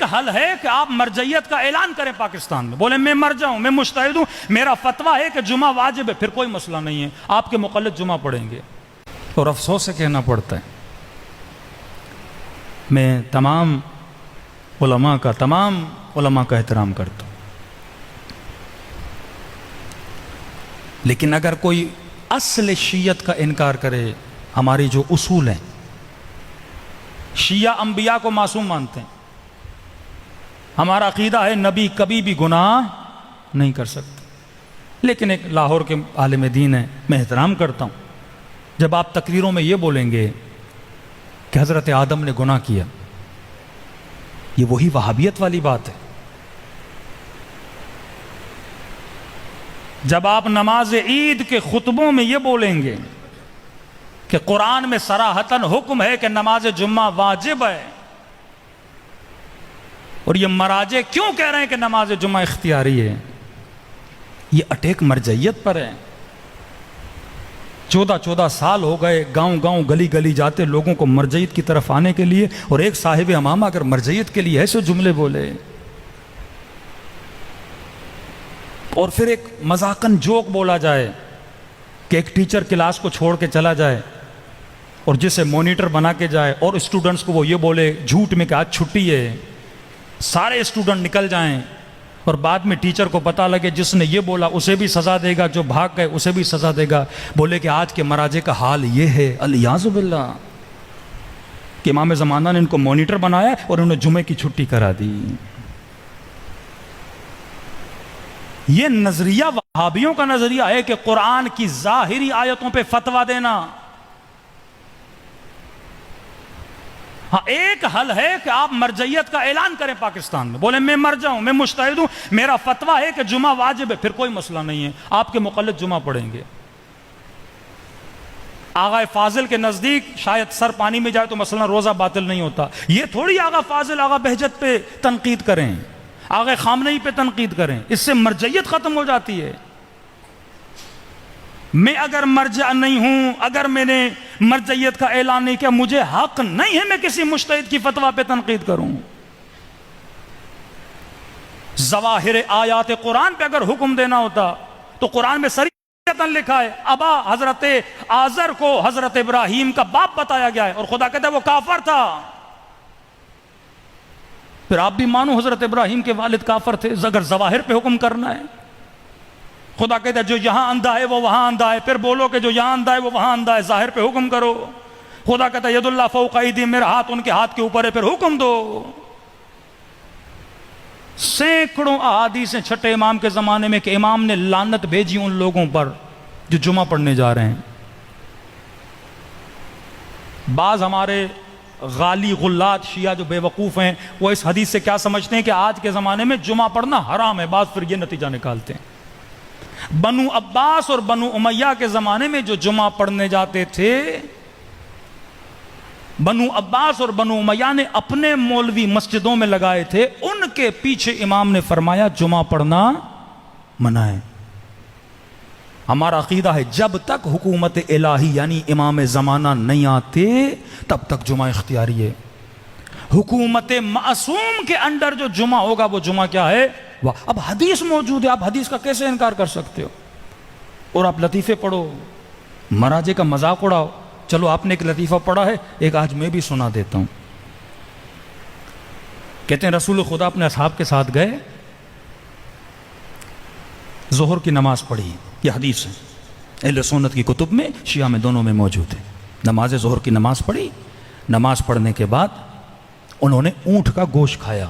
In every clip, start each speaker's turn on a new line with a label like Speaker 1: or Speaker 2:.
Speaker 1: ایک حل ہے کہ آپ مرجعیت کا اعلان کریں پاکستان میں، بولیں میں مر جاؤں، میں مجتہد ہوں، میرا فتویٰ ہے کہ جمعہ واجب ہے، پھر کوئی مسئلہ نہیں ہے، آپ کے مقلد جمعہ پڑھیں گے۔ اور افسوس سے کہنا پڑتا ہے، میں تمام علماء کا احترام کرتا ہوں، لیکن اگر کوئی اصل شیعت کا انکار کرے، ہماری جو اصول ہیں، شیعہ انبیاء کو معصوم مانتے ہیں، ہمارا عقیدہ ہے نبی کبھی بھی گناہ نہیں کر سکتے، لیکن ایک لاہور کے عالم دین ہے، میں احترام کرتا ہوں، جب آپ تقریروں میں یہ بولیں گے کہ حضرت آدم نے گناہ کیا، یہ وہی وہابیت والی بات ہے۔ جب آپ نماز عید کے خطبوں میں یہ بولیں گے کہ قرآن میں صراحتاً حکم ہے کہ نماز جمعہ واجب ہے، اور یہ مراجع کیوں کہہ رہے ہیں کہ نماز جمعہ اختیاری ہے، یہ اٹیک مرجعیت پر ہے۔ 14 سال ہو گئے گاؤں گاؤں گلی گلی جاتے لوگوں کو مرجعیت کی طرف آنے کے لیے، اور ایک صاحب امامہ اگر مرجعیت کے لیے ایسے جملے بولے، اور پھر ایک مذاقاً جوک بولا جائے کہ ایک ٹیچر کلاس کو چھوڑ کے چلا جائے اور جسے مانیٹر بنا کے جائے، اور اسٹوڈنٹس کو وہ یہ بولے جھوٹ میں کہ آج چھٹی ہے، سارے اسٹوڈنٹ نکل جائیں، اور بعد میں ٹیچر کو پتہ لگے جس نے یہ بولا اسے بھی سزا دے گا، جو بھاگ گئے اسے بھی سزا دے گا، بولے کہ آج کے مراجع کا حال یہ ہے، الیاذ باللہ، کہ امام زمانہ نے ان کو مانیٹر بنایا اور انہیں جمعے کی چھٹی کرا دی۔ یہ نظریہ وہابیوں کا نظریہ ہے کہ قرآن کی ظاہری آیتوں پہ فتویٰ دینا۔ ہاں، ایک حل ہے کہ آپ مرجعیت کا اعلان کریں پاکستان میں، بولیں میں مر جاؤں، میں مجتہد ہوں، میرا فتویٰ ہے کہ جمعہ واجب ہے، پھر کوئی مسئلہ نہیں ہے، آپ کے مقلد جمعہ پڑھیں گے۔ آغا فاضل کے نزدیک شاید سر پانی میں جائے تو مثلا روزہ باطل نہیں ہوتا، یہ تھوڑی آغا فاضل آغا بہجت پہ تنقید کریں، آغا خامنئی پہ تنقید کریں، اس سے مرجعیت ختم ہو جاتی ہے۔ میں اگر مرجع نہیں ہوں، اگر میں نے مرجعیت کا اعلان نہیں کیا، مجھے حق نہیں ہے میں کسی مجتہد کی فتویٰ پہ تنقید کروں۔ ظواہر آیات قرآن پہ اگر حکم دینا ہوتا تو قرآن میں صریحتاً لکھا ہے، ابا حضرت آزر کو حضرت ابراہیم کا باپ بتایا گیا ہے، اور خدا کہتا ہے وہ کافر تھا۔ پھر آپ بھی مانو حضرت ابراہیم کے والد کافر تھے، اگر ظواہر پہ حکم کرنا ہے۔ خدا کہتا ہے جو یہاں اندھا ہے وہ وہاں اندھا ہے، پھر بولو کہ جو یہاں اندھا ہے وہ وہاں اندھا ہے، ظاہر پہ حکم کرو۔ خدا کہتا ہے ید اللہ فوق ایدیہم، میرا ہاتھ ان کے ہاتھ کے اوپر ہے، پھر حکم دو۔ سینکڑوں احادیث ہیں چھٹے امام کے زمانے میں کہ امام نے لعنت بھیجی ان لوگوں پر جو جمعہ پڑھنے جا رہے ہیں۔ بعض ہمارے غالی غلات شیعہ جو بے وقوف ہیں، وہ اس حدیث سے کیا سمجھتے ہیں کہ آج کے زمانے میں جمعہ پڑھنا حرام ہے، بعض پھر یہ نتیجہ نکالتے ہیں۔ بنو عباس اور بنو امیہ کے زمانے میں جو جمعہ پڑھنے جاتے تھے، بنو عباس اور بنو امیہ نے اپنے مولوی مسجدوں میں لگائے تھے، ان کے پیچھے امام نے فرمایا جمعہ پڑھنا منع ہے۔ ہمارا عقیدہ ہے جب تک حکومت الہی یعنی امام زمانہ نہیں آتے تب تک جمعہ اختیاری ہے۔ حکومت معصوم کے انڈر جو جمعہ ہوگا وہ جمعہ کیا ہے؟ اب حدیث موجود ہے، آپ حدیث کا کیسے انکار کر سکتے ہو؟ اور آپ لطیفے پڑھو، مراجع کا مذاق اڑاؤ۔ چلو آپ نے ایک لطیفہ پڑھا ہے، ایک آج میں بھی سنا دیتا ہوں۔ کہتے ہیں رسول خدا اپنے اصحاب کے ساتھ گئے، ظہر کی نماز پڑھی، یہ حدیث ہے، اہل سنت کی کتب میں شیعہ میں دونوں میں موجود ہے۔ نماز ظہر کی نماز پڑھی، نماز پڑھنے کے بعد انہوں نے اونٹ کا گوشت کھایا۔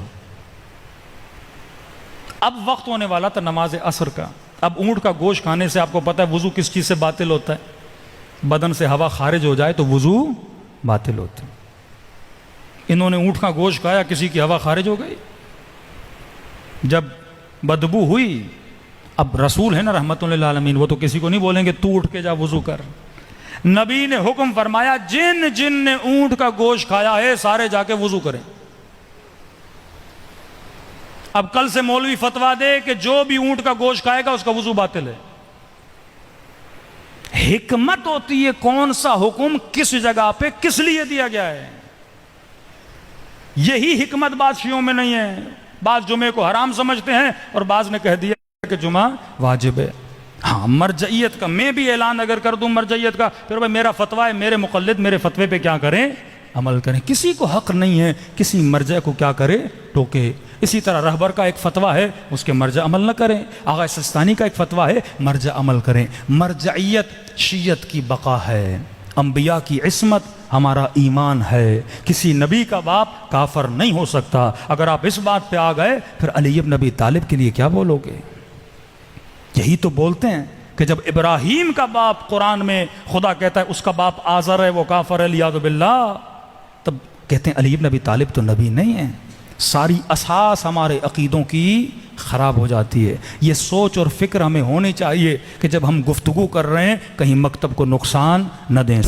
Speaker 1: اب وقت ہونے والا تھا نماز عصر کا۔ اب اونٹ کا گوشت کھانے سے آپ کو پتہ ہے وضو کس چیز سے باطل ہوتا ہے؟ بدن سے ہوا خارج ہو جائے تو وضو باطل ہوتا ہے۔ انہوں نے اونٹ کا گوشت کھایا، کسی کی ہوا خارج ہو گئی، جب بدبو ہوئی، اب رسول ہے نا رحمت للعالمین، وہ تو کسی کو نہیں بولیں گے تو اٹھ کے جا وضو کر۔ نبی نے حکم فرمایا جن جن نے اونٹ کا گوشت کھایا ہے سارے جا کے وضو کریں۔ اب کل سے مولوی فتویٰ دے کہ جو بھی اونٹ کا گوشت کھائے گا اس کا وضو باطل ہے۔ حکمت ہوتی ہے کون سا حکم کس جگہ پہ کس لیے دیا گیا ہے۔ یہی حکمت بعض شیعوں میں نہیں ہے. بعض جمعے کو حرام سمجھتے ہیں اور بعض نے کہہ دیا کہ جمعہ واجب ہے. ہاں مرجعیت کا میں بھی اعلان اگر کر دوں مرجعیت کا، پھر بھائی میرا فتویٰ ہے، میرے مقلد میرے فتوے پہ کیا کریں؟ عمل کریں. کسی کو حق نہیں ہے کسی مرجع کو کیا کرے؟ ٹوکے. اسی طرح رہبر کا ایک فتویٰ ہے اس کے مرجع عمل نہ کریں. آغا سستانی کا ایک فتویٰ ہے مرجع عمل کریں. مرجعیت شیعت کی بقا ہے، انبیاء کی عصمت ہمارا ایمان ہے. کسی نبی کا باپ کافر نہیں ہو سکتا. اگر آپ اس بات پہ آ گئے پھر علی بن ابی طالب کے لیے کیا بولو گے؟ یہی تو بولتے ہیں کہ جب ابراہیم کا باپ قرآن میں خدا کہتا ہے اس کا باپ آزر ہے وہ کافر ہے لیاذ باللہ، تب کہتے ہیں علی بن ابی طالب تو نبی نہیں ہیں. ساری اساس ہمارے عقیدوں کی خراب ہو جاتی ہے. یہ سوچ اور فکر ہمیں ہونی چاہیے کہ جب ہم گفتگو کر رہے ہیں کہیں مکتب کو نقصان نہ دیں.